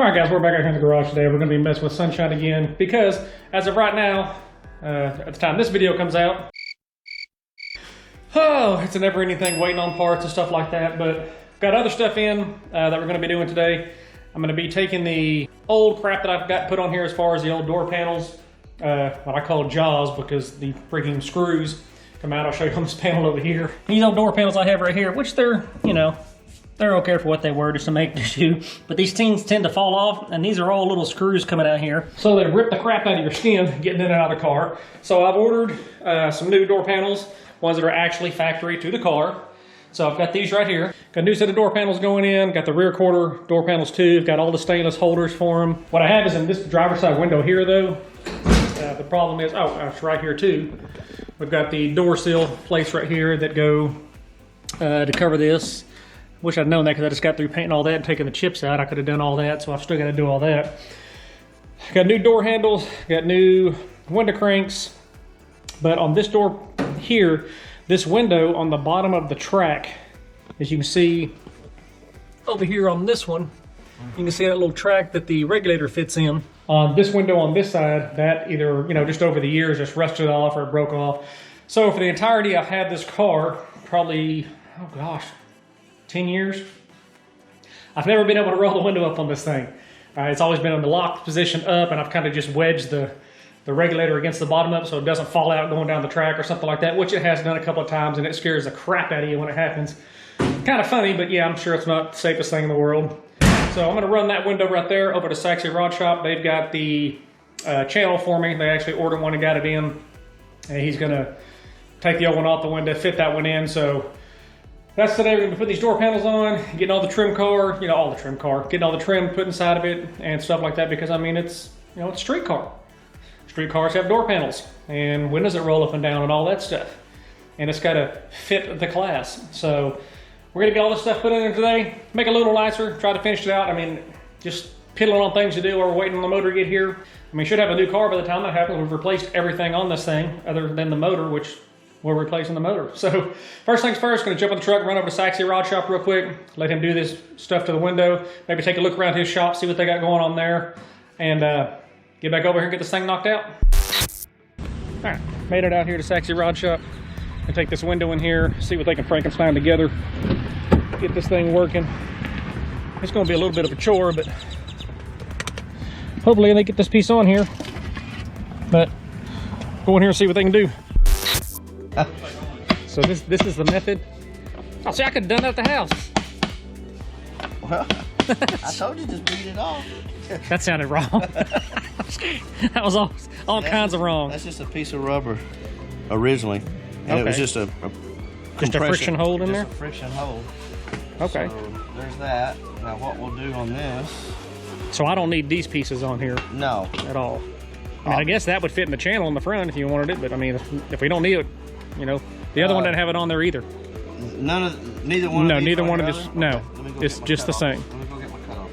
Alright guys, we're back out here in the garage today. We're going to be messing with Sunshine again because as of right now, at the time this video comes out, oh, it's a never-ending thing waiting on parts and stuff like that, but got other stuff in that we're going to be doing today. I'm going to be taking the old crap that I've got put on here as far as the old door panels, what I call jaws because the freaking screws come out. I'll show you on this panel over here. These old door panels I have right here, which they're, you know, they're okay for what they were, just to make the shoe. But these things tend to fall off, and these are all little screws coming out here. So they rip the crap out of your skin getting in and out of the car. So I've ordered some new door panels, ones that are actually factory to the car. So I've got these right here. Got a new set of door panels going in. Got the rear quarter door panels too. Got all the stainless holders for them. What I have is in this driver's side window here though. The problem is, oh, it's right here too. We've got the door sill plates right here that go to cover this. Wish I'd known that because I just got through painting all that and taking the chips out. I could have done all that, so I've still got to do all that. Got new door handles, got new window cranks. But on this door here, this window on the bottom of the track, as you can see over here on this one, you can see that little track that the regulator fits in. On this window on this side, that either, you know, just over the years just rusted off or broke off. So for the entirety I've had this car, probably, oh gosh, 10 years. I've never been able to roll the window up on this thing. It's always been in the locked position up, and I've kind of just wedged the regulator against the bottom of it so it doesn't fall out going down the track or something like that, which it has done a couple of times, and it scares the crap out of you when it happens. Kind of funny, but yeah, I'm sure it's not the safest thing in the world. So I'm going to run that window right there over to Saxy Rod Shop. They've got the channel for me. They actually ordered one and got it in. And he's going to take the old one off the window, fit that one in. So that's today. We're going to put these door panels on, getting all the trim car, you know, all the trim car, getting all the trim put inside of it and stuff like that because, I mean, it's, you know, it's a street car. Street cars have door panels and windows that roll up and down and all that stuff. And it's got to fit the class. So we're going to get all this stuff put in there today, make it a little nicer, try to finish it out. I mean, just piddling on things to do while we're waiting on the motor to get here. I mean, should have a new car by the time that happens. We've replaced everything on this thing other than the motor, which we're replacing the motor. So first things first, going to jump on the truck, run over to Saxy Rod Shop real quick, let him do this stuff to the window, maybe take a look around his shop, see what they got going on there, and get back over here and get this thing knocked out. All right, made it out here to Saxy Rod Shop and take this window in here, see what they can Frankenstein together, get this thing working. It's going to be a little bit of a chore, but hopefully they get this piece on here. But go in here and see what they can do. So this is the method. Oh, see, I could have done that at the house. Well, I told you just beat it off. That sounded wrong. That was all kinds of wrong. That's just a piece of rubber originally, and it was just a friction hold in there. Just a friction hold. Okay. So there's that. Now what we'll do on this? So I don't need these pieces on here. No. At all. I mean, I guess that would fit in the channel in the front if you wanted it, but I mean, if we don't need it, you know, the other one doesn't have it on there either. Neither one. No, of these neither one of the this. other? No, Okay, it's just the same. Let me go get my cutoff.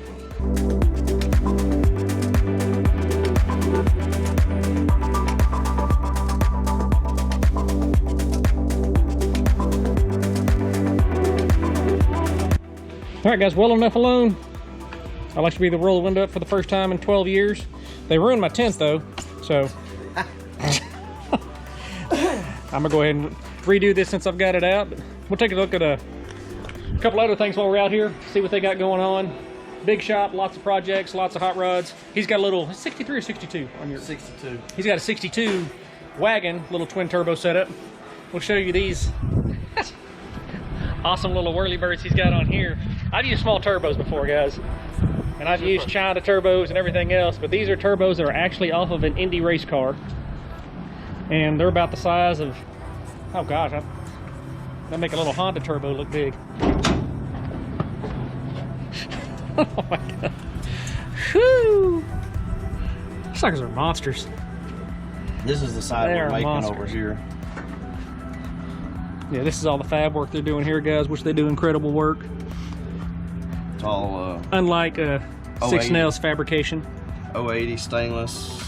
All right, guys, well enough alone. I like to be able to roll the window up for the first time in 12 years. They ruined my tent though, so I'm gonna go ahead and redo this since I've got it out. But we'll take a look at a couple other things while we're out here, see what they got going on. Big shop, lots of projects, lots of hot rods. He's got a little 63 or 62 on your 62. He's got a 62 wagon, little twin turbo setup. We'll show you these awesome little whirly-birds he's got on here. I've used small turbos before, guys, and I've used China turbos and everything else, but these are turbos that are actually off of an Indy race car, and they're about the size of, oh gosh, that make a little Honda turbo look big. Oh my god. Whew. These suckers are monsters. This is the side we're making over here. Yeah, this is all the fab work they're doing here, guys, which they do incredible work. It's all unlike Six Nails fabrication. 080 stainless.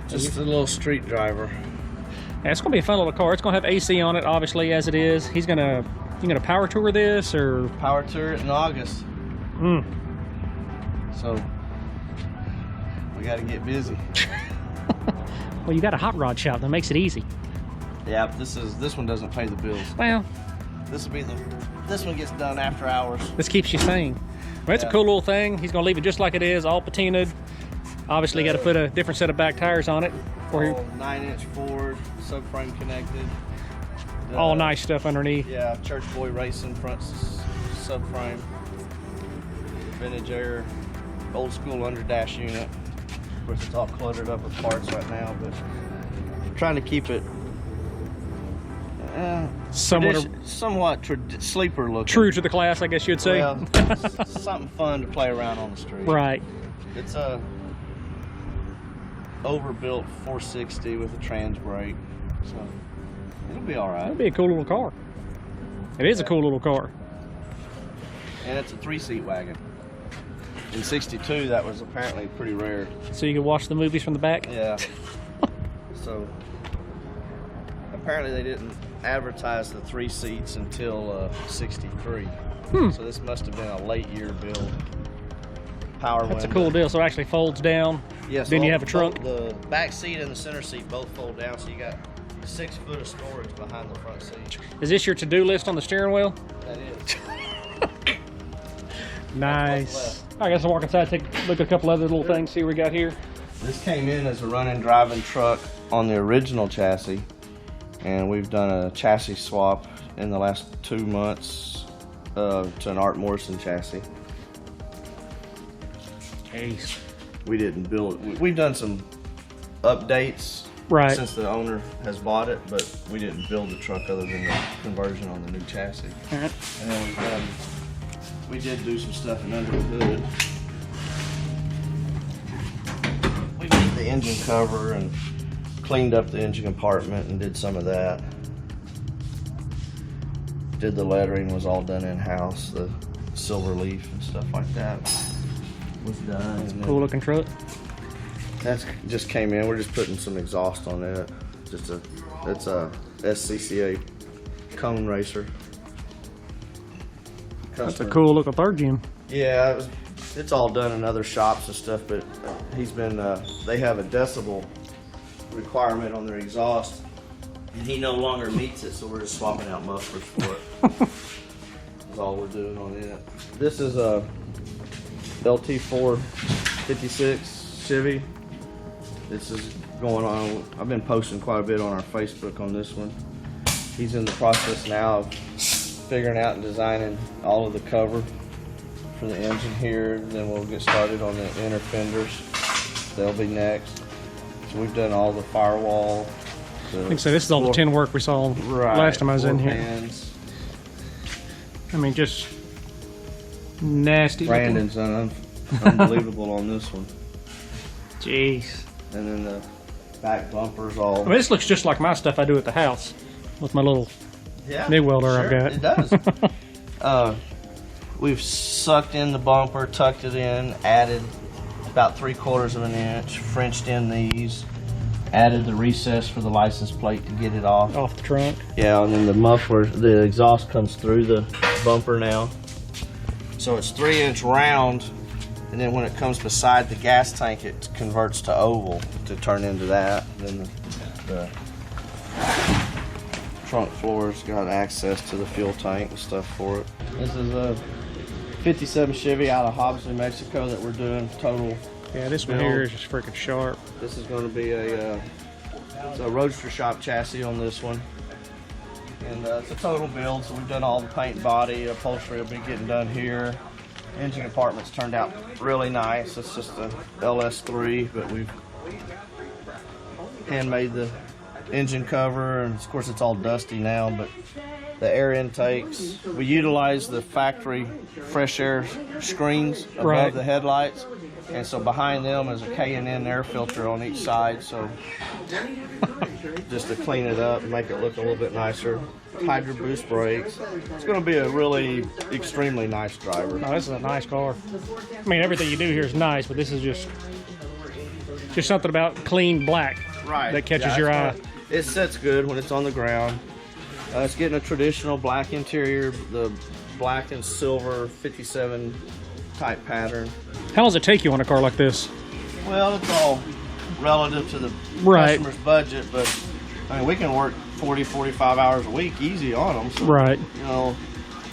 Just a little street driver. Yeah, it's gonna be a fun little car. It's gonna have AC on it, obviously, as it is. You gonna power tour this or power tour it in August? So we got to get busy. Well, you got a hot rod shop that makes it easy. Yeah, this one doesn't pay the bills. Well, This one gets done after hours. this keeps you sane. Well, it's a cool little thing. He's gonna leave it just like it is, all patinaed. Obviously, got to put a different set of back tires on it. All 9-inch Ford, subframe connected. All nice stuff underneath. Yeah, Church Boy Racing front subframe. Vintage air, old school under dash unit. Of course, it's all cluttered up with parts right now, but I'm trying to keep it somewhat sleeper looking. True to the class, I guess you'd say. Well, something fun to play around on the street. Right. It's a overbuilt 460 with a trans brake, so it'll be all right. It'll be a cool little car. It is a cool little car. And it's a 3-seat wagon. In '62, that was apparently pretty rare. So you can watch the movies from the back? Yeah. So apparently they didn't advertise the 3 seats until '63. So this must have been a late year build. Power window. That's a cool deal. So it actually folds down. Yes. Then you have a trunk. The back seat and the center seat both fold down, so you got 6 foot of storage behind the front seat. Is this your to-do list on the steering wheel? That is. Nice. I guess I'll walk inside, take a look at a couple other little things, see what we got here. This came in as a running driving truck on the original chassis, and we've done a chassis swap in the last 2 months to an Art Morrison chassis. Jeez. We didn't build it. We've done some updates Right. since the owner has bought it, but we didn't build the truck other than the conversion on the new chassis. All right. And then we did do some stuff in under the hood. We made the engine cover and cleaned up the engine compartment and did some of that. Did the lettering, was all done in-house. The silver leaf and stuff like that was done. And Cool looking truck. that's just came in. We're just putting some exhaust on it. It's a SCCA cone racer. That's a cool looking third gen. Yeah, it's all done in other shops and stuff, but he's been, they have a decibel requirement on their exhaust, and he no longer meets it, so we're just swapping out mufflers for it. That's all we're doing on it. This is a LT4 56 Chevy. This is going on, I've been posting quite a bit on our Facebook on this one. He's in the process now of figuring out and designing all of the cover for the engine here. Then we'll get started on the inner fenders. They'll be next. So we've done all the firewall. I think so. This is all the tin work we saw last time I was in here. Pans. I mean, just nasty. Brandon's unbelievable on this one. Jeez. And then the back bumpers all. I mean, this looks just like my stuff I do at the house with my little Yeah, MIG welder sure, I've got. It does. We've sucked in the bumper, tucked it in, added about 3/4 of an inch, Frenched in these, added the recess for the license plate to get it off. Off the trunk. Yeah, and then the muffler, the exhaust comes through the bumper now. So it's 3-inch round, and then when it comes beside the gas tank, it converts to oval to turn into that. And then the trunk floor's got access to the fuel tank and stuff for it. This is a 57 Chevy out of Hobbs, New Mexico that we're doing total. Yeah, this one here is just freaking sharp. This is going to be it's a Roadster shop chassis on this one. And it's a total build, so we've done all the paint and body. Upholstery will be getting done here. Engine compartments turned out really nice. It's just a LS3, but we've handmade the engine cover, and of course it's all dusty now, but the air intakes, we utilize the factory fresh air screens above the headlights, and so behind them is a K&N air filter on each side, so just to clean it up and make it look a little bit nicer. Hydro boost brakes. It's going to be a really extremely nice driver. Oh, this is a nice car. I mean, everything you do here is nice, but this is just something about clean black that catches your eye. It sits good when it's on the ground. It's getting a traditional black interior, the black and silver 57 type pattern. How long does it take you on a car like this? Well, it's all relative to the Right. customer's budget, but I mean, we can work 40, 45 hours a week easy on them. So, Right. You know,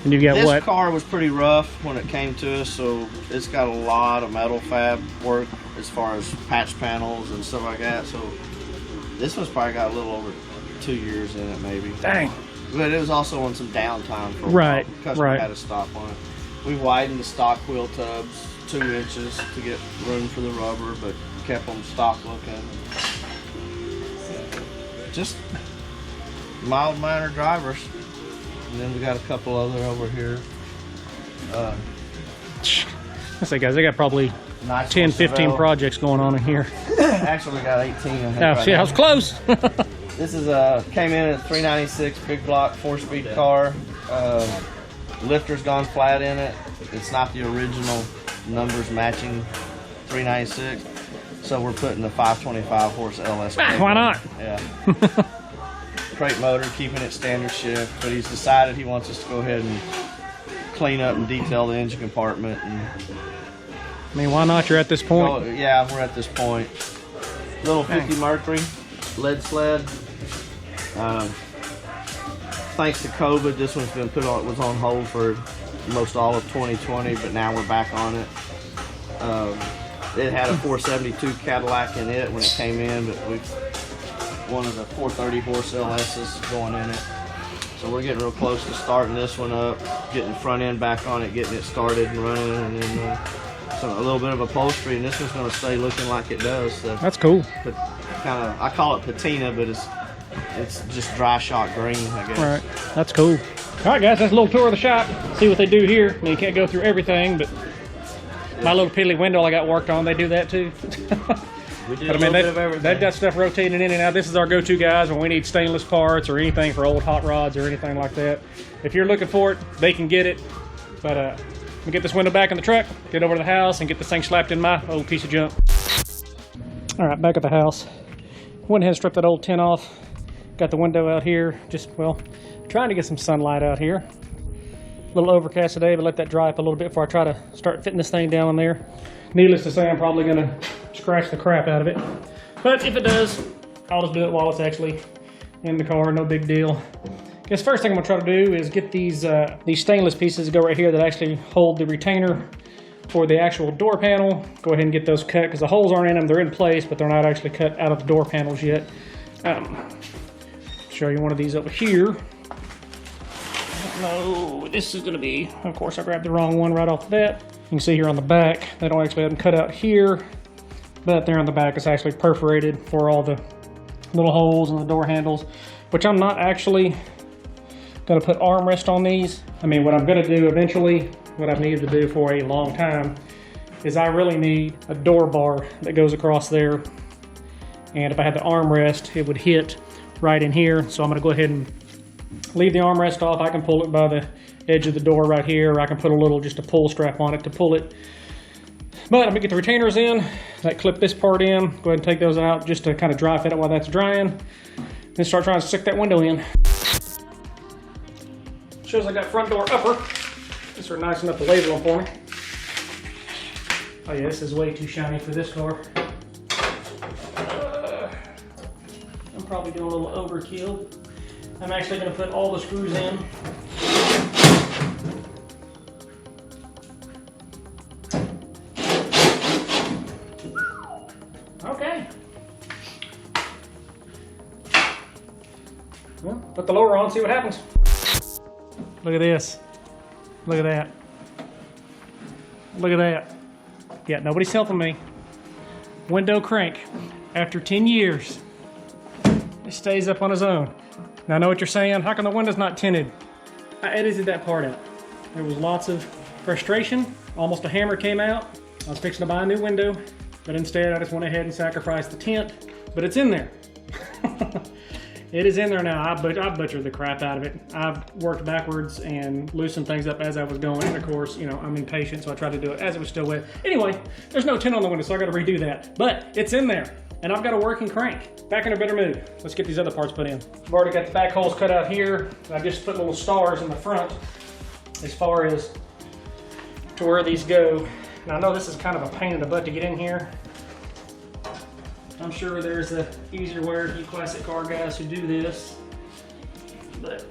And you got this what? car was pretty rough when it came to us, so it's got a lot of metal fab work as far as patch panels and stuff like that. So this one's probably got a little over 2 years in it, maybe. Dang. But it was also on some downtime for a Right, while. Customer right. had to stop on it. We widened the stock wheel tubs 2 inches to get room for the rubber, but kept them stock looking. Just mild mannered drivers. And then we got a couple other over here. I say, guys, they got probably Nice 10, 15 Chevelle. projects going on in here. Actually, we got 18. I think, Oh, right shit, I now. was close. This is came in at 396 big block 4-speed car. Lifter's gone flat in it. It's not the original numbers matching 396, so we're putting the 525 horse LS. Ah, why not? Yeah. Crate motor, keeping it standard shift, but he's decided he wants us to go ahead and clean up and detail the engine compartment. And I mean, why not? You're at this point. oh, yeah, we're at this point. Little 50 Mercury, lead sled. Thanks to COVID, this one's been was on hold for most all of 2020, but now we're back on it. It had a 472 Cadillac in it when it came in, but we've one of the 430 horse LS's going in it. So we're getting real close to starting this one up, getting the front end back on it, getting it started and running, and then so a little bit of upholstery, and this one's going to stay looking like it does. So, That's cool. but kind of, I call it patina, but it's just dry shot green, I guess. Right. That's cool. All right, guys, that's a little tour of the shop. See what they do here. I mean, you can't go through everything, but my little piddly window I got worked on, they do that too. We did But I a mean, little bit of everything. they've got stuff rotating in and out. This is our go-to, guys, when we need stainless parts or anything for old hot rods or anything like that. If you're looking for it, they can get it. But let me get this window back in the truck, get over to the house, and get this thing slapped in my old piece of junk. All right, back at the house. Went ahead and stripped that old tin off. Got the window out here. Just, well, trying to get some sunlight out here. A little overcast today, but let that dry up a little bit before I try to start fitting this thing down in there. Needless to say, I'm probably going to scratch the crap out of it. But if it does, I'll just do it while it's actually in the car, no big deal. I guess first thing I'm going to try to do is get these stainless pieces that go right here that actually hold the retainer for the actual door panel. Go ahead and get those cut because the holes aren't in them. They're in place, but they're not actually cut out of the door panels yet. Show you one of these over here. No, this is going to be, of course, I grabbed the wrong one right off the bat. You can see here on the back, they don't actually have them cut out here, but there on the back it's actually perforated for all the little holes in the door handles, which I'm not actually going to put armrest on these. I mean, what I'm going to do eventually, what I've needed to do for a long time, is I really need a door bar that goes across there. And if I had the armrest, it would hit right in here. So I'm going to go ahead and leave the armrest off. I can pull it by the edge of the door right here, or I can put just a pull strap on it to pull it. But I'm gonna get the retainers in, like clip this part in, go ahead and take those out just to kind of dry fit it while that's drying. Then start trying to stick that window in. Shows I got front door upper. These are nice enough to label them for me. Oh yeah, this is way too shiny for this car. I'm probably doing a little overkill. I'm actually going to put all the screws in. Okay. Well, put the lower on, see what happens. Look at this. Look at that. Look at that. Yeah, nobody's helping me. Window crank. After 10 years, it stays up on its own. Now I know what you're saying, how come the window's not tinted? I edited that part out. There was lots of frustration, almost a hammer came out. I was fixing to buy a new window, but instead I just went ahead and sacrificed the tint, but it's in there. It is in there now. I butchered the crap out of it. I've worked backwards and loosened things up as I was going, and of course, you know, I'm impatient, so I tried to do it as it was still wet. Anyway, there's no tint on the window, so I gotta redo that, but it's in there. And I've got a working crank. Back in a better mood. Let's get these other parts put in. I've already got the back holes cut out here. I just put little stars in the front as far as to where these go. And I know this is kind of a pain in the butt to get in here. I'm sure there's a easier way for you classic car guys who do this, but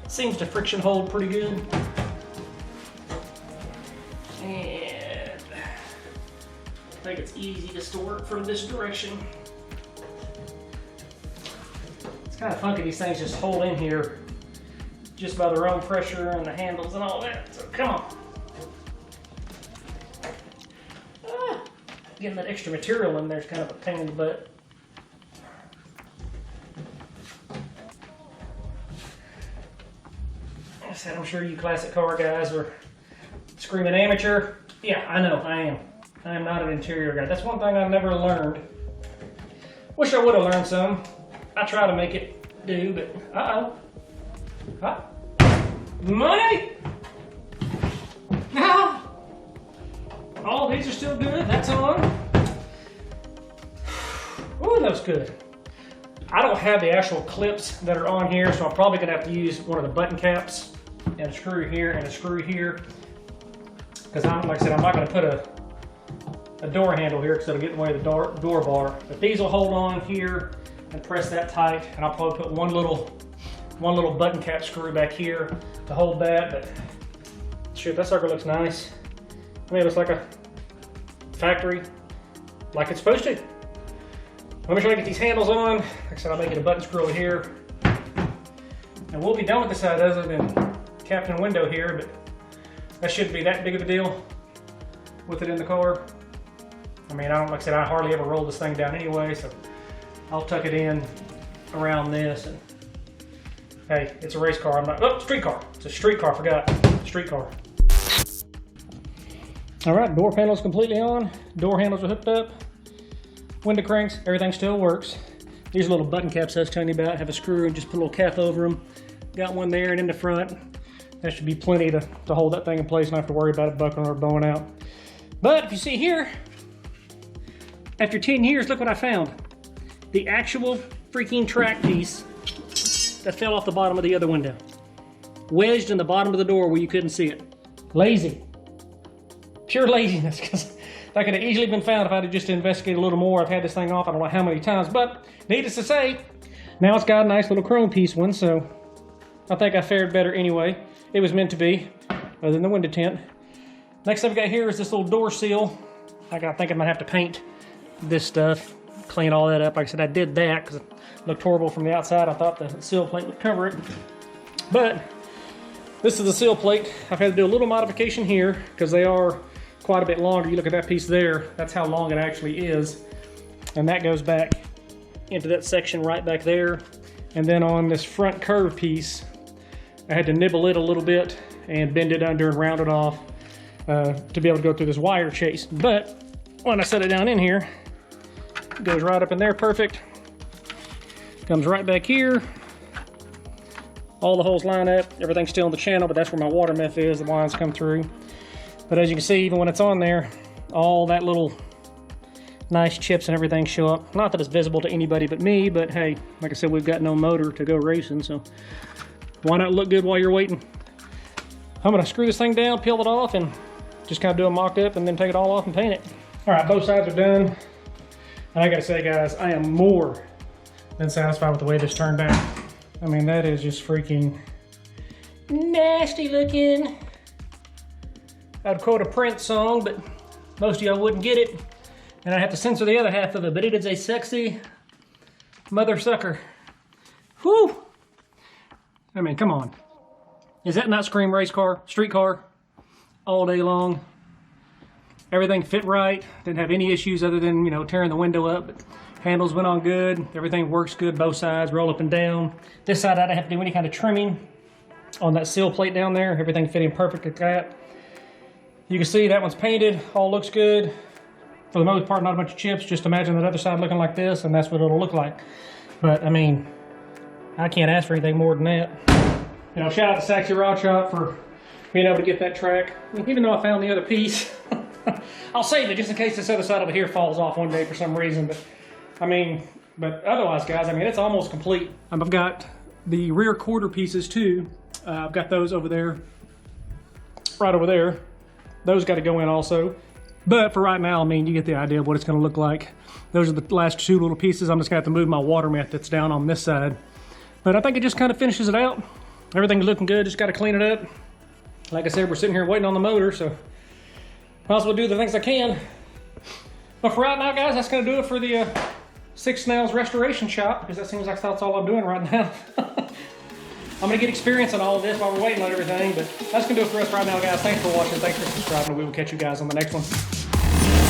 it seems to friction hold pretty good. And I think it's easy just to work from this direction. It's kind of funky, these things just hold in here just by their own pressure and the handles and all that, so come on. Getting that extra material in there is kind of a pain in the butt. Like I said, I'm sure you classic car guys are screaming amateur. Yeah, I know, I am. I am not an interior guy. That's one thing I've never learned. Wish I would have learned some. I try to make it do, but uh-oh. Huh? Money! No! All these are still good, that's on. Ooh, that was good. I don't have the actual clips that are on here, so I'm probably gonna have to use one of the button caps and a screw here and a screw here. Because like I said, I'm not gonna put a door handle here because it'll get in the way of the door bar. But these will hold on here and press that tight, and I'll probably put one little button cap screw back here to hold that. But shoot, that sucker looks nice. I mean, it looks like a factory, like it's supposed to. Let me try to get these handles on. Like I said, I'll make it a button screw over here. And we'll be done with this side other than Captain Window here, but that shouldn't be that big of a deal with it in the car. I mean, like I said, I hardly ever roll this thing down anyway, so I'll tuck it in around this. And hey, it's a race car. I'm not, oh, street car. It's a street car, forgot. Street car. All right, door panel's completely on. Door handles are hooked up. Window cranks, everything still works. These little button caps I was telling you about have a screw and just put a little cap over them. Got one there and in the front. That should be plenty to hold that thing in place and not have to worry about it buckling or bowing out. But if you see here, after 10 years, look what I found. The actual freaking track piece that fell off the bottom of the other window. Wedged in the bottom of the door where you couldn't see it. Lazy. Pure laziness, because that could have easily been found if I'd have just investigated a little more. I've had this thing off I don't know how many times, but needless to say, now it's got a nice little chrome piece one, so I think I fared better anyway. It was meant to be, other than the window tint. Next I've got here is this little door seal. I think I might have to paint this stuff, clean all that up. Like I said, I did that because it looked horrible from the outside. I thought the seal plate would cover it, but this is the seal plate. I've had to do a little modification here because they are quite a bit longer. You look at that piece there, that's how long it actually is. And that goes back into that section right back there. And then on this front curve piece, I had to nibble it a little bit and bend it under and round it off to be able to go through this wire chase. But when I set it down in here, it goes right up in there perfect. Comes right back here. All the holes line up, everything's still in the channel, but that's where my water meth is, the lines come through. But as you can see, even when it's on there, all that little nice chips and everything show up. Not that it's visible to anybody but me, but hey, like I said, we've got no motor to go racing, so why not look good while you're waiting? I'm gonna screw this thing down, peel it off, and just kind of do a mock-up and then take it all off and paint it. All right, both sides are done. And I gotta say, guys, I am more than satisfied with the way this turned out. I mean, that is just freaking nasty looking. I'd quote a Prince song, but most of y'all wouldn't get it. And I'd have to censor the other half of it, but it is a sexy mother sucker. Whew! I mean, come on. Is that not scream race car, street car, all day long? Everything fit right, didn't have any issues other than, you know, tearing the window up. But handles went on good, everything works good, both sides, roll up and down. This side I didn't have to do any kind of trimming on that seal plate down there. Everything fit in perfect like that. You can see that one's painted, all looks good. For the most part, not a bunch of chips. Just imagine that other side looking like this, and that's what it'll look like. But, I mean, I can't ask for anything more than that. You know, shout out to Saxy Rod Shop for being able to get that track. Even though I found the other piece, I'll save it just in case this other side over here falls off one day for some reason. But, I mean, but otherwise, guys, I mean, it's almost complete. I've got the rear quarter pieces, too, I've got those over there, right over there. Those got to go in also. But for right now, I mean, you get the idea of what it's going to look like. Those are the last two little pieces. I'm just going to have to move my water mat that's down on this side. But I think it just kind of finishes it out. Everything's looking good, just got to clean it up. Like I said, we're sitting here waiting on the motor, so might as well do the things I can. But for right now, guys, that's going to do it for the Six Snails Restoration Shop, because that seems like that's all I'm doing right now. I'm going to get experience on all of this while we're waiting on everything, but that's going to do it for us right now, guys. Thanks for watching. Thanks for subscribing. We will catch you guys on the next one.